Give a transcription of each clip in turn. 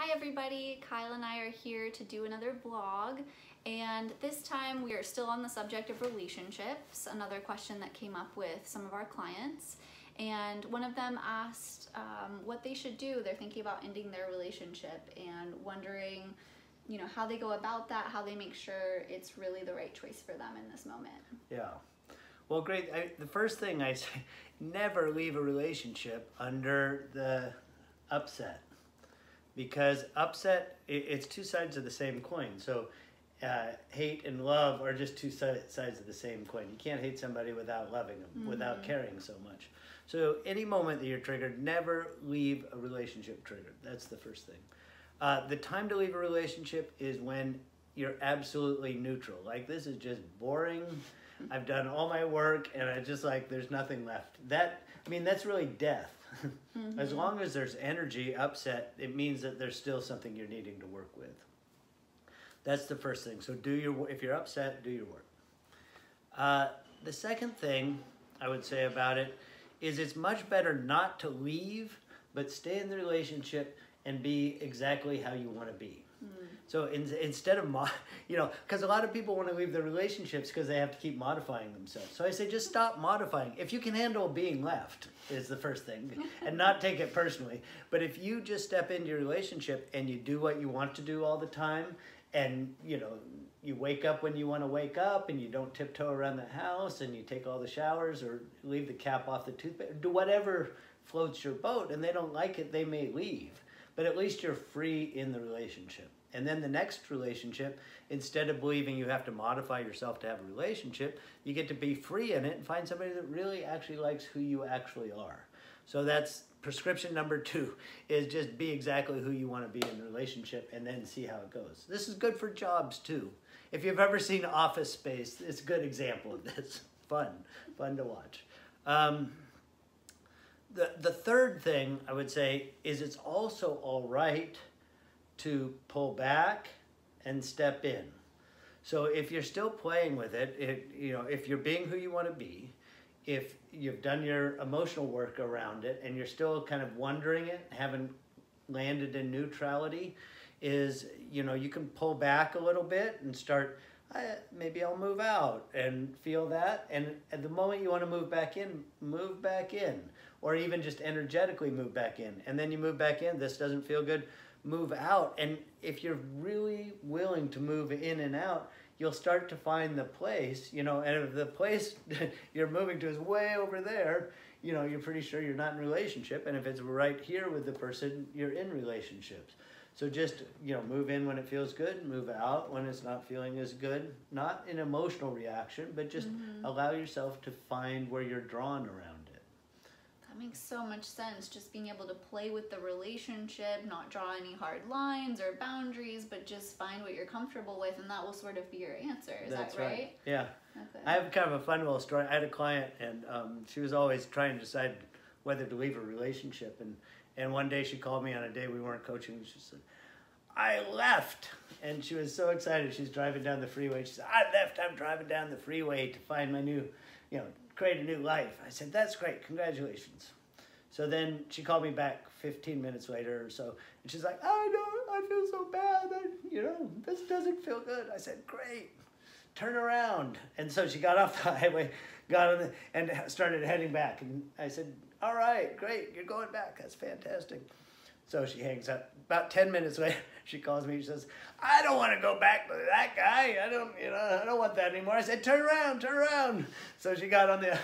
Hi everybody, Kyle and I are here to do another vlog, and this time we are still on the subject of relationships, another question that came up with some of our clients. And one of them asked what they should do. They're thinking about ending their relationship and wondering, how they go about that, how they make sure it's really the right choice for them in this moment. Yeah. Well, great. The first thing I say, never leave a relationship under the upset. Because upset, it's two sides of the same coin. So hate and love are just two sides of the same coin. You can't hate somebody without loving them, without caring so much. So any moment that you're triggered, never leave a relationship triggered. That's the first thing. The time to leave a relationship is when you're absolutely neutral. Like, this is just boring. I've done all my work and I just there's nothing left. That's really death. As long as there's energy, upset, it means that there's still something you're needing to work with. That's the first thing. So if you're upset, do your work. The second thing I would say about it is it's much better not to leave, but stay in the relationship and be exactly how you want to be. So instead of, because a lot of people want to leave their relationships because they have to keep modifying themselves. So I say just stop modifying. If you can handle being left is the first thing, and not take it personally. But if you just step into your relationship and you do what you want to do all the time, and you wake up when you want to wake up, and you don't tiptoe around the house, and you take all the showers or leave the cap off the toothpaste, do whatever floats your boat, and they don't like it, they may leave. But at least you're free in the relationship. And then the next relationship, instead of believing you have to modify yourself to have a relationship, you get to be free in it and find somebody that really actually likes who you actually are. So that's prescription number 2, is just be exactly who you want to be in the relationship and then see how it goes. This is good for jobs too. If you've ever seen Office Space, it's a good example of this. Fun to watch. The third thing I would say is it's also all right to pull back and step in. So if you're still playing with it, if you're being who you want to be, if you've done your emotional work around it and you're still kind of wondering it, haven't landed in neutrality, you can pull back a little bit and start, maybe I'll move out and feel that. And at the moment you want to move back in, or even just energetically move back in. And then you move back in, this doesn't feel good, move out. And if you're really willing to move in and out, you'll start to find the place, and if the place you're moving to is way over there, you're pretty sure you're not in a relationship. And if it's right here with the person, you're in relationships. So just, move in when it feels good, move out when it's not feeling as good. Not an emotional reaction, but just allow yourself to find where you're drawn around it. That makes so much sense. Just being able to play with the relationship, not draw any hard lines or boundaries, but just find what you're comfortable with, and that will sort of be your answer. Is that right? Yeah. Okay. I have kind of a fun little story. I had a client, and she was always trying to decide whether to leave a relationship. And one day she called me on a day we weren't coaching, and she said, I left. And she was so excited. She's driving down the freeway. She said, I left. I'm driving down the freeway to find my new, create a new life. I said, that's great. Congratulations. So then she called me back 15 minutes later or so. And she's like, I feel so bad. This doesn't feel good. I said, great. Turn around. And so she got off the highway, got on and started heading back. And I said, all right, great. You're going back. That's fantastic. So she hangs up. About 10 minutes later, she calls me. She says, I don't want to go back to that guy. I don't want that anymore. I said, turn around, turn around. So she got on the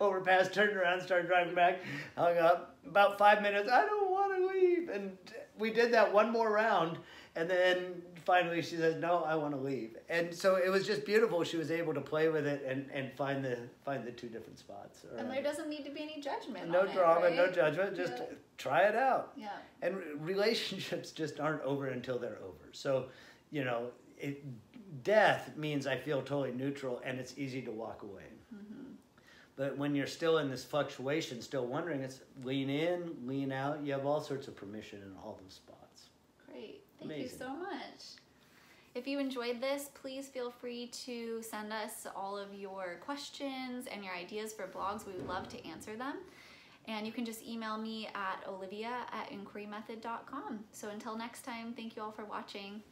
overpass, turned around, started driving back, hung up. About 5 minutes, I don't want to leave. And we did that one more round. And then finally she says, no, I want to leave. And so it was just beautiful. She was able to play with it and find the two different spots. And there doesn't need to be any judgment. No drama, right? no judgment. Just try it out. Yeah. And relationships just aren't over until they're over. So, death means I feel totally neutral and it's easy to walk away. But when you're still in this fluctuation, still wondering, it's lean in, lean out. You have all sorts of permission in all those spots. Great. Thank you so much. If you enjoyed this, please feel free to send us all of your questions and your ideas for blogs. We would love to answer them. And you can just email me at olivia@inquirymethod.com. So until next time, thank you all for watching.